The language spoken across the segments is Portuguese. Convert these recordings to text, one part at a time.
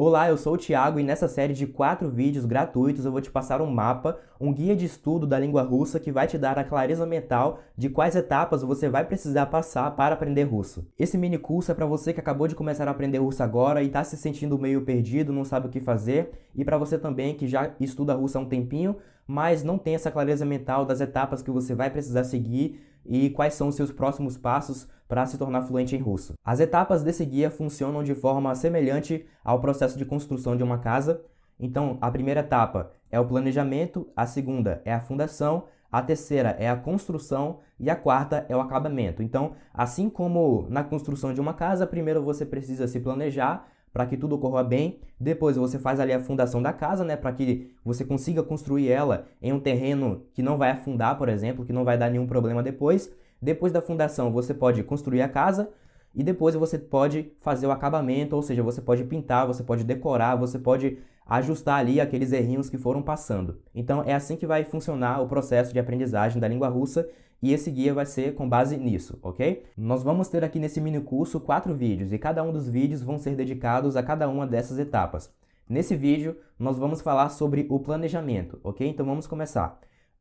Olá, eu sou o Thiago e nessa série de 4 vídeos gratuitos eu vou te passar um mapa, um guia de estudo da língua russa que vai te dar a clareza mental de quais etapas você vai precisar passar para aprender russo. Esse mini curso é para você que acabou de começar a aprender russo agora e está se sentindo meio perdido, não sabe o que fazer, e para você também que já estuda russo há um tempinho, mas não tem essa clareza mental das etapas que você vai precisar seguir e quais são os seus próximos passos para se tornar fluente em russo. As etapas desse guia funcionam de forma semelhante ao processo de construção de uma casa. Então, a primeira etapa é o planejamento, a segunda é a fundação, a terceira é a construção e a quarta é o acabamento. Então, assim como na construção de uma casa, primeiro você precisa se planejar para que tudo ocorra bem, depois você faz ali a fundação da casa, né, para que você consiga construir ela em um terreno que não vai afundar, por exemplo, que não vai dar nenhum problema depois. Depois da fundação, você pode construir a casa e depois você pode fazer o acabamento, ou seja, você pode pintar, você pode decorar, você pode ajustar ali aqueles errinhos que foram passando. Então, é assim que vai funcionar o processo de aprendizagem da língua russa e esse guia vai ser com base nisso, ok? Nós vamos ter aqui nesse mini curso 4 vídeos e cada um dos vídeos vão ser dedicados a cada uma dessas etapas. Nesse vídeo, nós vamos falar sobre o planejamento, ok? Então, vamos começar.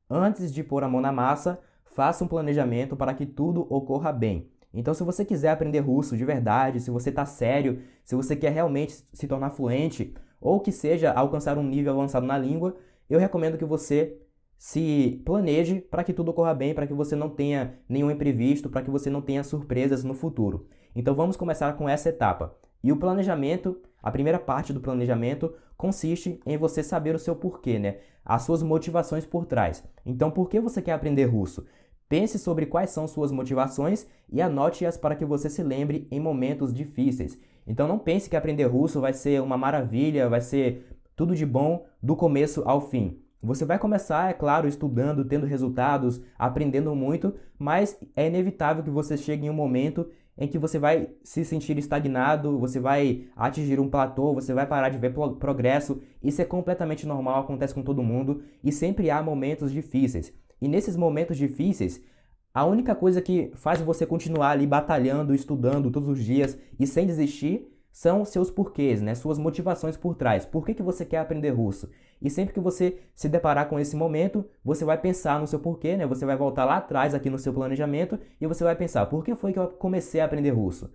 Antes de pôr a mão na massa, faça um planejamento para que tudo ocorra bem. Então, se você quiser aprender russo de verdade, se você está sério, se você quer realmente se tornar fluente, ou que seja alcançar um nível avançado na língua, eu recomendo que você se planeje para que tudo ocorra bem, para que você não tenha nenhum imprevisto, para que você não tenha surpresas no futuro. Então, vamos começar com essa etapa. E o planejamento, a primeira parte do planejamento, consiste em você saber o seu porquê, né? As suas motivações por trás. Então, por que você quer aprender russo? Pense sobre quais são suas motivações e anote-as para que você se lembre em momentos difíceis. Então, não pense que aprender russo vai ser uma maravilha, vai ser tudo de bom do começo ao fim. Você vai começar, é claro, estudando, tendo resultados, aprendendo muito, mas é inevitável que você chegue em um momento em que você vai se sentir estagnado, você vai atingir um platô, você vai parar de ver progresso. Isso é completamente normal, acontece com todo mundo e sempre há momentos difíceis. E nesses momentos difíceis, a única coisa que faz você continuar ali batalhando, estudando todos os dias e sem desistir são seus porquês, né? Suas motivações por trás. Por que você quer aprender russo? E sempre que você se deparar com esse momento, você vai pensar no seu porquê, né? Você vai voltar lá atrás aqui no seu planejamento e você vai pensar, por que foi que eu comecei a aprender russo?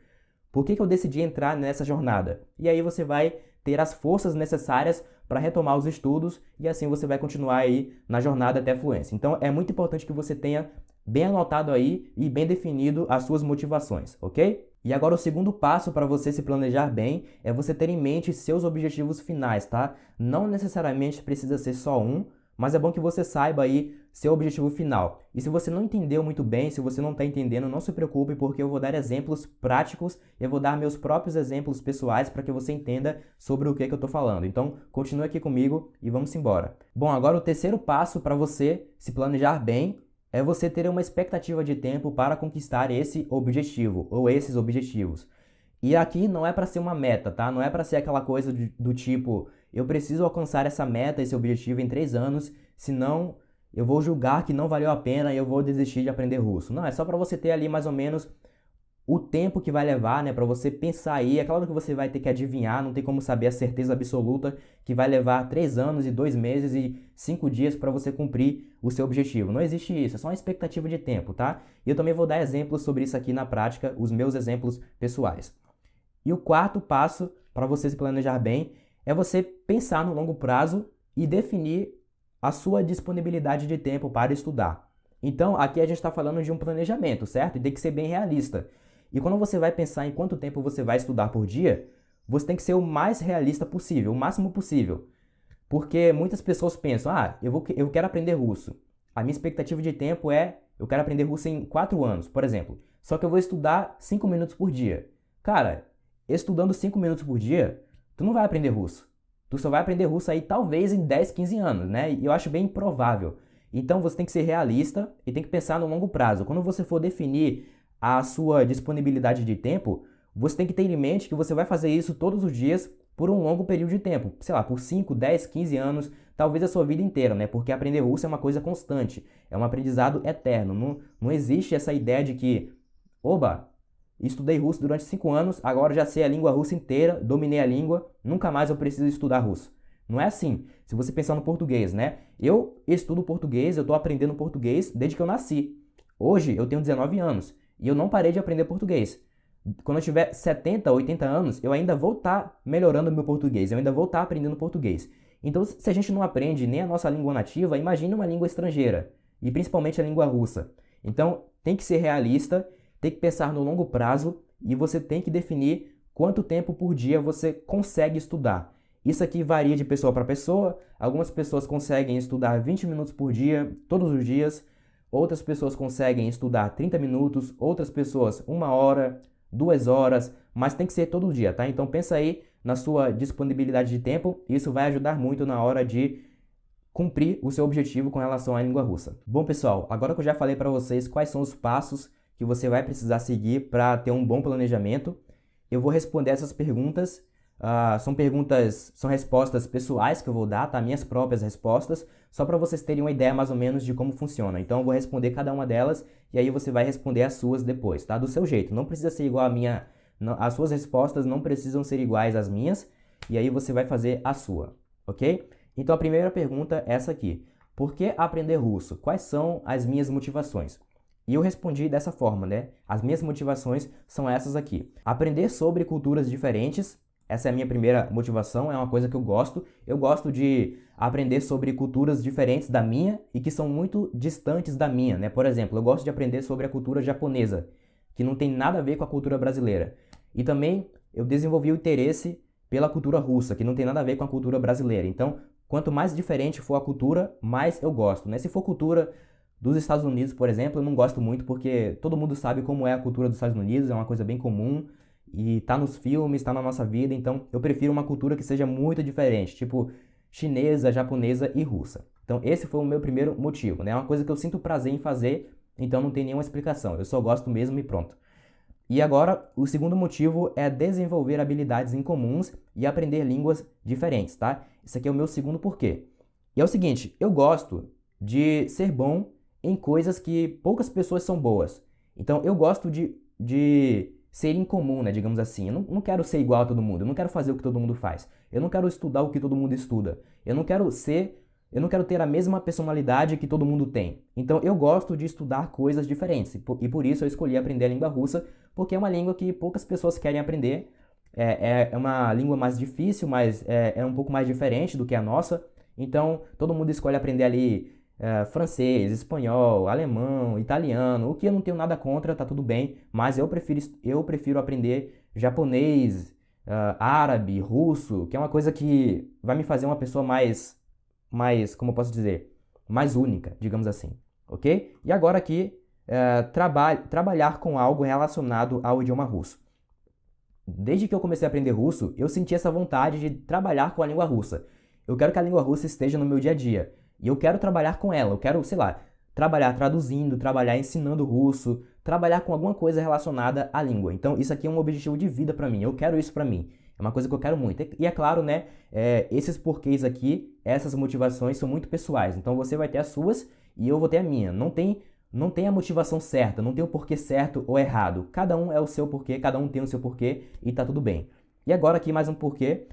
Por que eu decidi entrar nessa jornada? E aí você vai ter as forças necessárias para retomar os estudos e assim você vai continuar aí na jornada até a fluência. Então é muito importante que você tenha bem anotado aí e bem definido as suas motivações, ok? E agora o segundo passo para você se planejar bem é você ter em mente seus objetivos finais, tá? Não necessariamente precisa ser só um, mas é bom que você saiba aí seu objetivo final. E se você não entendeu muito bem, se você não está entendendo, não se preocupe, porque eu vou dar exemplos práticos, eu vou dar meus próprios exemplos pessoais para que você entenda sobre o que eu estou falando. Então, continue aqui comigo e vamos embora. Bom, agora o terceiro passo para você se planejar bem é você ter uma expectativa de tempo para conquistar esse objetivo ou esses objetivos. E aqui não é para ser uma meta, tá? Não é para ser aquela coisa do tipo, eu preciso alcançar essa meta, esse objetivo em 3 anos, senão eu vou julgar que não valeu a pena e eu vou desistir de aprender russo. Não, é só para você ter ali mais ou menos o tempo que vai levar, né, para você pensar aí. É claro que você vai ter que adivinhar, não tem como saber a certeza absoluta que vai levar 3 anos e 2 meses e 5 dias para você cumprir o seu objetivo. Não existe isso, é só uma expectativa de tempo, tá? E eu também vou dar exemplos sobre isso aqui na prática, os meus exemplos pessoais. E o quarto passo para você se planejar bem é você pensar no longo prazo e definir a sua disponibilidade de tempo para estudar. Então, aqui a gente está falando de um planejamento, certo? E tem que ser bem realista. E quando você vai pensar em quanto tempo você vai estudar por dia, você tem que ser o mais realista possível, o máximo possível. Porque muitas pessoas pensam, eu quero aprender russo. A minha expectativa de tempo é, eu quero aprender russo em 4 anos, por exemplo. Só que eu vou estudar 5 minutos por dia. Cara, estudando 5 minutos por dia, tu não vai aprender russo. Tu só vai aprender russo aí talvez em 10, 15 anos, né? E eu acho bem improvável. Então você tem que ser realista e tem que pensar no longo prazo. Quando você for definir a sua disponibilidade de tempo, você tem que ter em mente que você vai fazer isso todos os dias por um longo período de tempo. Sei lá, por 5, 10, 15 anos, talvez a sua vida inteira, né? Porque aprender russo é uma coisa constante, é um aprendizado eterno. Não existe essa ideia de que, oba, estudei russo durante 5 anos, agora já sei a língua russa inteira, dominei a língua, nunca mais eu preciso estudar russo. Não é assim. Se você pensar no português, né? Eu estudo português, eu estou aprendendo português desde que eu nasci. Hoje eu tenho 19 anos e eu não parei de aprender português. Quando eu tiver 70, 80 anos, eu ainda vou estar melhorando o meu português, eu ainda vou estar aprendendo português. Então, se a gente não aprende nem a nossa língua nativa, imagine uma língua estrangeira, e principalmente a língua russa. Então, tem que ser realista, tem que pensar no longo prazo e você tem que definir quanto tempo por dia você consegue estudar. Isso aqui varia de pessoa para pessoa. Algumas pessoas conseguem estudar 20 minutos por dia, todos os dias. Outras pessoas conseguem estudar 30 minutos, outras pessoas 1 hora, 2 horas, mas tem que ser todo dia, tá? Então pensa aí na sua disponibilidade de tempo, isso vai ajudar muito na hora de cumprir o seu objetivo com relação à língua russa. Bom, pessoal, agora que eu já falei para vocês quais são os passos que você vai precisar seguir para ter um bom planejamento, eu vou responder essas perguntas. São respostas pessoais que eu vou dar, tá? Minhas próprias respostas, só para vocês terem uma ideia mais ou menos de como funciona. Então eu vou responder cada uma delas e aí você vai responder as suas depois, tá? Do seu jeito. Não precisa ser igual a minha, as suas respostas não precisam ser iguais às minhas e aí você vai fazer a sua, ok? Então a primeira pergunta é essa aqui: por que aprender russo? Quais são as minhas motivações? E eu respondi dessa forma, né? As minhas motivações são essas aqui: aprender sobre culturas diferentes. Essa é a minha primeira motivação, é uma coisa que eu gosto. Eu gosto de aprender sobre culturas diferentes da minha e que são muito distantes da minha, né? Por exemplo, eu gosto de aprender sobre a cultura japonesa, que não tem nada a ver com a cultura brasileira. E também eu desenvolvi o interesse pela cultura russa, que não tem nada a ver com a cultura brasileira. Então, quanto mais diferente for a cultura, mais eu gosto, né? Se for cultura dos Estados Unidos, por exemplo, eu não gosto muito porque todo mundo sabe como é a cultura dos Estados Unidos, é uma coisa bem comum. E tá nos filmes, tá na nossa vida, então eu prefiro uma cultura que seja muito diferente, tipo chinesa, japonesa e russa. Então esse foi o meu primeiro motivo, né? É uma coisa que eu sinto prazer em fazer, então não tem nenhuma explicação, eu só gosto mesmo e pronto. E agora, o segundo motivo é desenvolver habilidades em comuns e aprender línguas diferentes, tá? Esse aqui é o meu segundo porquê. E é o seguinte, eu gosto de ser bom em coisas que poucas pessoas são boas. Então eu gosto de ser incomum, né, digamos assim. Eu não quero ser igual a todo mundo, eu não quero fazer o que todo mundo faz. Eu não quero estudar o que todo mundo estuda. Eu não quero ter a mesma personalidade que todo mundo tem. Então eu gosto de estudar coisas diferentes e por isso eu escolhi aprender a língua russa, porque é uma língua que poucas pessoas querem aprender. É uma língua mais difícil, mas é um pouco mais diferente do que a nossa. Então todo mundo escolhe aprender ali francês, espanhol, alemão, italiano, o que eu não tenho nada contra, tá tudo bem, mas eu prefiro aprender japonês, árabe, russo, que é uma coisa que vai me fazer uma pessoa como eu posso dizer, mais única, digamos assim, ok? E agora aqui, trabalhar com algo relacionado ao idioma russo. Desde que eu comecei a aprender russo, eu senti essa vontade de trabalhar com a língua russa. Eu quero que a língua russa esteja no meu dia a dia. E eu quero trabalhar com ela, eu quero, sei lá, trabalhar traduzindo, trabalhar ensinando russo, trabalhar com alguma coisa relacionada à língua. Então, isso aqui é um objetivo de vida pra mim, eu quero isso pra mim. É uma coisa que eu quero muito. E é claro, né, esses porquês aqui, essas motivações são muito pessoais. Então, você vai ter as suas e eu vou ter a minha. Não tem a motivação certa, não tem o porquê certo ou errado. Cada um é o seu porquê, cada um tem o seu porquê e tá tudo bem. E agora aqui mais um porquê.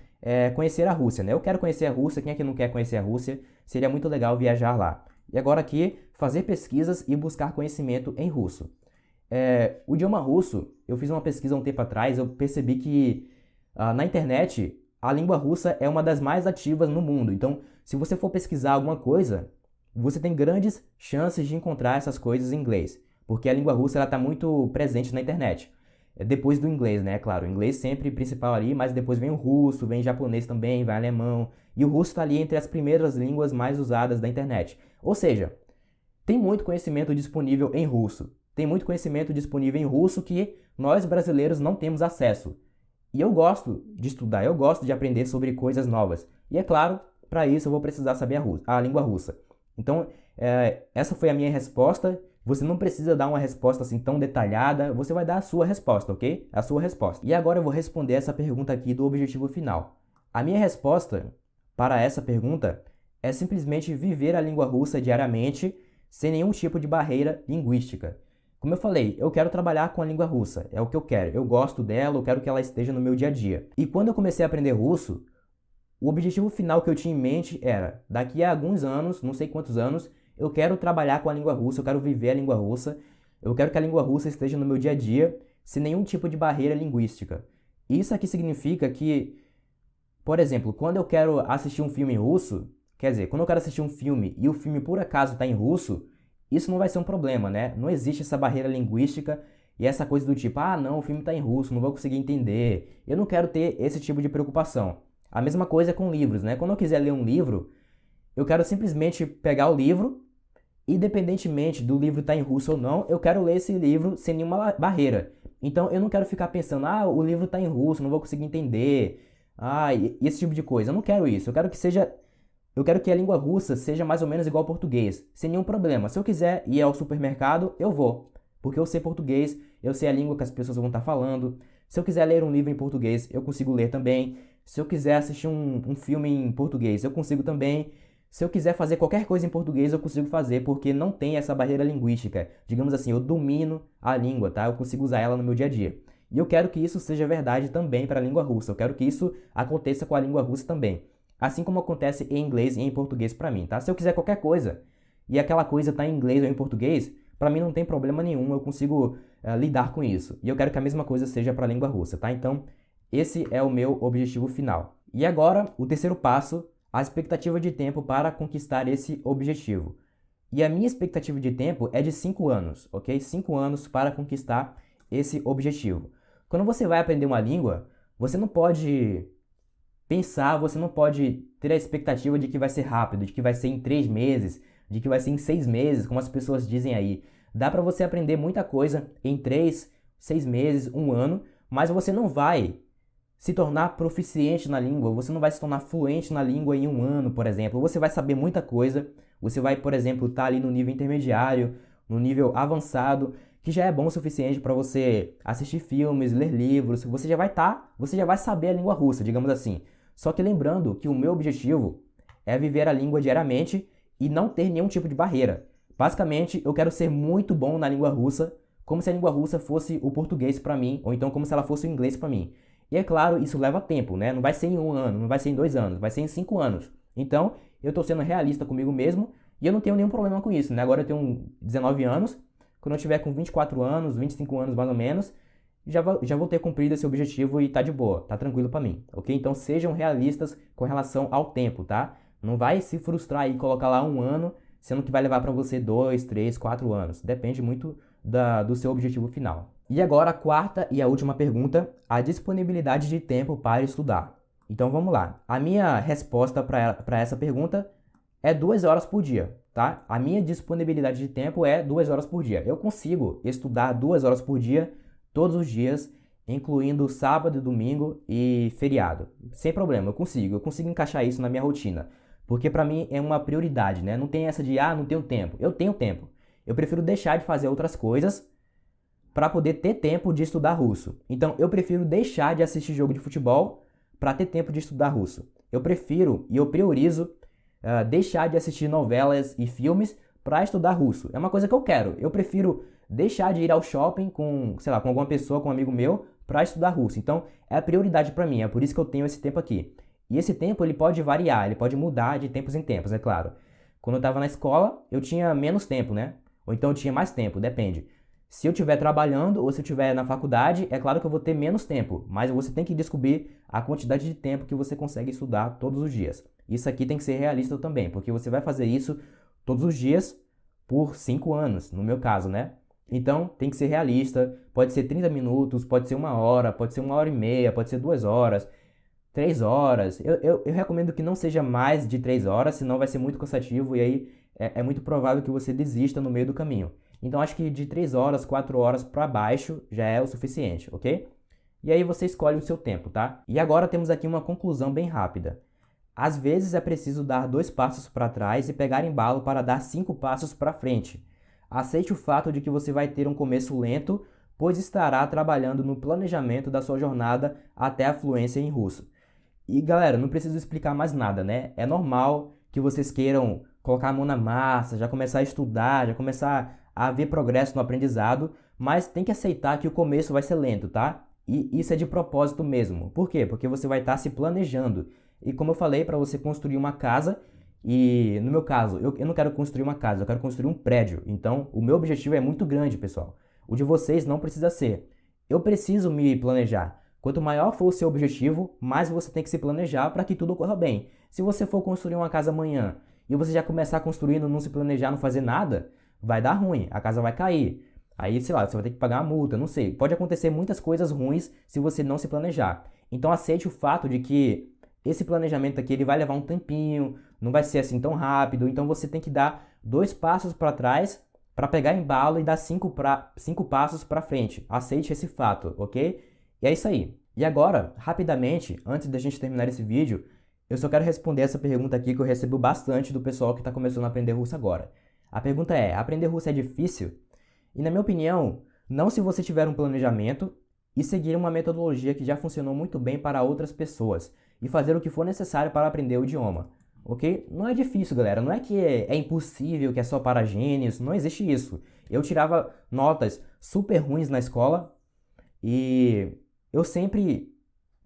Conhecer a Rússia, né? Eu quero conhecer a Rússia, quem é que não quer conhecer a Rússia? Seria muito legal viajar lá. E agora aqui, fazer pesquisas e buscar conhecimento em russo. O idioma russo, eu fiz uma pesquisa um tempo atrás, eu percebi que na internet a língua russa é uma das mais ativas no mundo. Então, se você for pesquisar alguma coisa, você tem grandes chances de encontrar essas coisas em inglês, porque a língua russa está muito presente na internet. Depois do inglês, né? Claro, o inglês sempre principal ali, mas depois vem o russo, vem japonês também, vem alemão. E o russo está ali entre as primeiras línguas mais usadas da internet. Ou seja, tem muito conhecimento disponível em russo. Tem muito conhecimento disponível em russo que nós brasileiros não temos acesso. E eu gosto de estudar, eu gosto de aprender sobre coisas novas. E é claro, para isso eu vou precisar saber a língua russa. Então, essa foi a minha resposta. Você não precisa dar uma resposta assim tão detalhada, você vai dar a sua resposta, ok? A sua resposta. E agora eu vou responder essa pergunta aqui do objetivo final. A minha resposta para essa pergunta é simplesmente viver a língua russa diariamente, sem nenhum tipo de barreira linguística. Como eu falei, eu quero trabalhar com a língua russa, é o que eu quero. Eu gosto dela, eu quero que ela esteja no meu dia a dia. E quando eu comecei a aprender russo, o objetivo final que eu tinha em mente era, daqui a alguns anos, não sei quantos anos, eu quero trabalhar com a língua russa, eu quero viver a língua russa, eu quero que a língua russa esteja no meu dia a dia, sem nenhum tipo de barreira linguística. Isso aqui significa que, por exemplo, quando eu quero assistir um filme em russo, quer dizer, quando eu quero assistir um filme e o filme por acaso está em russo, isso não vai ser um problema, né? Não existe essa barreira linguística e essa coisa do tipo, ah, não, o filme está em russo, não vou conseguir entender. Eu não quero ter esse tipo de preocupação. A mesma coisa com livros, né? Quando eu quiser ler um livro, eu quero simplesmente pegar o livro, independentemente do livro estar em russo ou não, eu quero ler esse livro sem nenhuma barreira. Então eu não quero ficar pensando, ah, o livro está em russo, não vou conseguir entender, ah, e esse tipo de coisa. Eu não quero isso. Eu quero que a língua russa seja mais ou menos igual ao português, sem nenhum problema. Se eu quiser ir ao supermercado, eu vou, porque eu sei português, eu sei a língua que as pessoas vão estar falando. Se eu quiser ler um livro em português, eu consigo ler também. Se eu quiser assistir um filme em português, eu consigo também. Se eu quiser fazer qualquer coisa em português, eu consigo fazer, porque não tem essa barreira linguística. Digamos assim, eu domino a língua, tá? Eu consigo usar ela no meu dia a dia. E eu quero que isso seja verdade também para a língua russa. Eu quero que isso aconteça com a língua russa também. Assim como acontece em inglês e em português para mim, tá? Se eu quiser qualquer coisa e aquela coisa tá em inglês ou em português, para mim não tem problema nenhum, eu consigo lidar com isso. E eu quero que a mesma coisa seja para a língua russa, tá? Então, esse é o meu objetivo final. E agora, o terceiro passo, a expectativa de tempo para conquistar esse objetivo. E a minha expectativa de tempo é de 5 anos, ok? 5 anos para conquistar esse objetivo. Quando você vai aprender uma língua, você não pode pensar, você não pode ter a expectativa de que vai ser rápido, de que vai ser em 3 meses, de que vai ser em 6 meses, como as pessoas dizem aí. Dá para você aprender muita coisa em 3, 6 meses, 1 ano, mas você não vai se tornar proficiente na língua, você não vai se tornar fluente na língua em 1 ano, por exemplo. Você vai saber muita coisa, você vai, por exemplo, estar ali no nível intermediário, no nível avançado, que já é bom o suficiente para você assistir filmes, ler livros, você já vai saber a língua russa, digamos assim. Só que lembrando que o meu objetivo é viver a língua diariamente e não ter nenhum tipo de barreira. Basicamente, eu quero ser muito bom na língua russa, como se a língua russa fosse o português para mim, ou então como se ela fosse o inglês para mim. E é claro, isso leva tempo, né? Não vai ser em 1 ano, não vai ser em 2 anos, vai ser em 5 anos. Então, eu estou sendo realista comigo mesmo e eu não tenho nenhum problema com isso, né? Agora eu tenho 19 anos, quando eu tiver com 24 anos, 25 anos mais ou menos, já vou ter cumprido esse objetivo e tá de boa, tá tranquilo para mim, ok? Então sejam realistas com relação ao tempo, tá? Não vai se frustrar e colocar lá 1 ano, sendo que vai levar para você 2, 3, 4 anos. Depende muito do seu objetivo final. E agora a quarta e a última pergunta, a disponibilidade de tempo para estudar. Então vamos lá. A minha resposta para essa pergunta é 2 horas por dia, tá? A minha disponibilidade de tempo é 2 horas por dia. Eu consigo estudar 2 horas por dia, todos os dias, incluindo sábado, domingo e feriado. Sem problema, eu consigo encaixar isso na minha rotina. Porque para mim é uma prioridade, né? Não tem essa de, não tenho tempo. Eu tenho tempo. Eu prefiro deixar de fazer outras coisas para poder ter tempo de estudar russo. Então, eu prefiro deixar de assistir jogo de futebol para ter tempo de estudar russo. Eu prefiro e eu priorizo deixar de assistir novelas e filmes para estudar russo. É uma coisa que eu quero. Eu prefiro deixar de ir ao shopping com, sei lá, com alguma pessoa, com um amigo meu, para estudar russo. Então, é a prioridade para mim. É por isso que eu tenho esse tempo aqui. E esse tempo ele pode variar, ele pode mudar de tempos em tempos, é claro. Quando eu estava na escola, eu tinha menos tempo, né? Ou então eu tinha mais tempo, depende. Se eu estiver trabalhando ou se eu estiver na faculdade, é claro que eu vou ter menos tempo, mas você tem que descobrir a quantidade de tempo que você consegue estudar todos os dias. Isso aqui tem que ser realista também, porque você vai fazer isso todos os dias por 5 anos, no meu caso, né? Então, tem que ser realista, pode ser 30 minutos, pode ser 1 hora, pode ser 1 hora e meia, pode ser 2 horas, 3 horas. Eu recomendo que não seja mais de 3 horas, senão vai ser muito cansativo e aí é muito provável que você desista no meio do caminho. Então acho que de 3 horas, 4 horas para baixo já é o suficiente, ok? E aí você escolhe o seu tempo, tá? E agora temos aqui uma conclusão bem rápida. Às vezes é preciso dar 2 passos para trás e pegar embalo para dar 5 passos para frente. Aceite o fato de que você vai ter um começo lento, pois estará trabalhando no planejamento da sua jornada até a fluência em russo. E galera, não preciso explicar mais nada, né? É normal que vocês queiram colocar a mão na massa, já começar a estudar, já começar a haver progresso no aprendizado, mas tem que aceitar que o começo vai ser lento, tá? E isso é de propósito mesmo. Por quê? Porque você vai estar se planejando. E como eu falei, para você construir uma casa, e no meu caso, eu não quero construir uma casa, eu quero construir um prédio. Então, o meu objetivo é muito grande, pessoal. O de vocês não precisa ser. Eu preciso me planejar. Quanto maior for o seu objetivo, mais você tem que se planejar para que tudo ocorra bem. Se você for construir uma casa amanhã e você já começar construindo, não se planejar, não fazer nada, vai dar ruim, a casa vai cair. Aí, sei lá, você vai ter que pagar uma multa, não sei. Pode acontecer muitas coisas ruins se você não se planejar. Então aceite o fato de que esse planejamento aqui ele vai levar um tempinho, não vai ser assim tão rápido. Então você tem que dar 2 passos para trás para pegar embalo e dar 5 passos para frente. Aceite esse fato, ok? E é isso aí. E agora, rapidamente, antes da gente terminar esse vídeo, eu só quero responder essa pergunta aqui que eu recebo bastante do pessoal que está começando a aprender russo agora. A pergunta é: aprender russo é difícil? E na minha opinião, não se você tiver um planejamento e seguir uma metodologia que já funcionou muito bem para outras pessoas e fazer o que for necessário para aprender o idioma, ok? Não é difícil, galera. Não é que é impossível, que é só para gênios. Não existe isso. Eu tirava notas super ruins na escola e eu sempre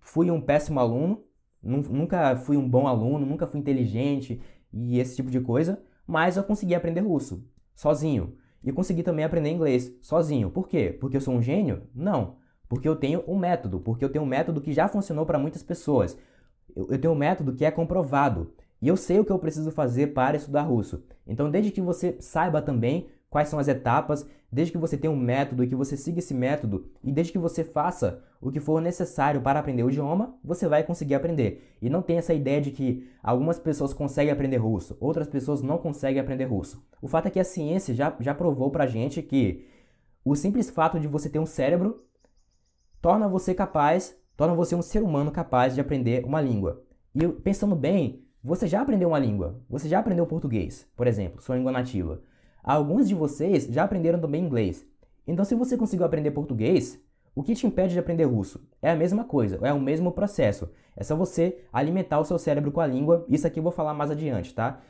fui um péssimo aluno. Nunca fui um bom aluno, nunca fui inteligente e esse tipo de coisa. Mas eu consegui aprender russo sozinho. E consegui também aprender inglês sozinho. Por quê? Porque eu sou um gênio? Não. Porque eu tenho um método. Porque eu tenho um método que já funcionou para muitas pessoas. Eu tenho um método que é comprovado. E eu sei o que eu preciso fazer para estudar russo. Então, desde que você saiba também quais são as etapas, desde que você tenha um método e que você siga esse método, e desde que você faça o que for necessário para aprender o idioma, você vai conseguir aprender. E não tem essa ideia de que algumas pessoas conseguem aprender russo, outras pessoas não conseguem aprender russo. O fato é que a ciência já provou pra gente que o simples fato de você ter um cérebro torna você um ser humano capaz de aprender uma língua. E pensando bem, você já aprendeu uma língua, você já aprendeu português, por exemplo, sua língua nativa. Alguns de vocês já aprenderam também inglês. Então, se você conseguiu aprender português, o que te impede de aprender russo? É a mesma coisa, é o mesmo processo. É só você alimentar o seu cérebro com a língua. Isso aqui eu vou falar mais adiante, tá?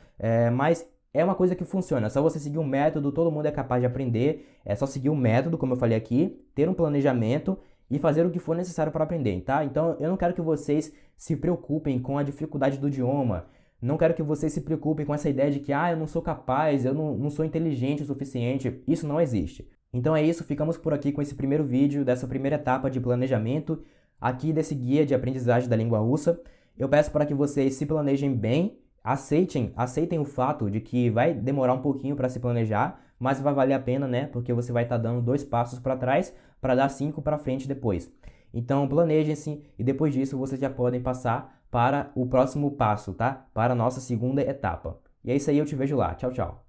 Mas é uma coisa que funciona. É só você seguir um método, todo mundo é capaz de aprender. É só seguir um método, como eu falei aqui, ter um planejamento e fazer o que for necessário para aprender, tá? Então, eu não quero que vocês se preocupem com a dificuldade do idioma. Não quero que vocês se preocupem com essa ideia de que eu não sou capaz, eu não sou inteligente o suficiente. Isso não existe. Então é isso, ficamos por aqui com esse primeiro vídeo dessa primeira etapa de planejamento aqui desse guia de aprendizagem da língua russa. Eu peço para que vocês se planejem bem, aceitem o fato de que vai demorar um pouquinho para se planejar, mas vai valer a pena, né? Porque você vai estar dando 2 passos para trás para dar 5 para frente depois. Então planejem-se e depois disso vocês já podem passar para o próximo passo, tá? Para a nossa segunda etapa. E é isso aí, eu te vejo lá. Tchau, tchau.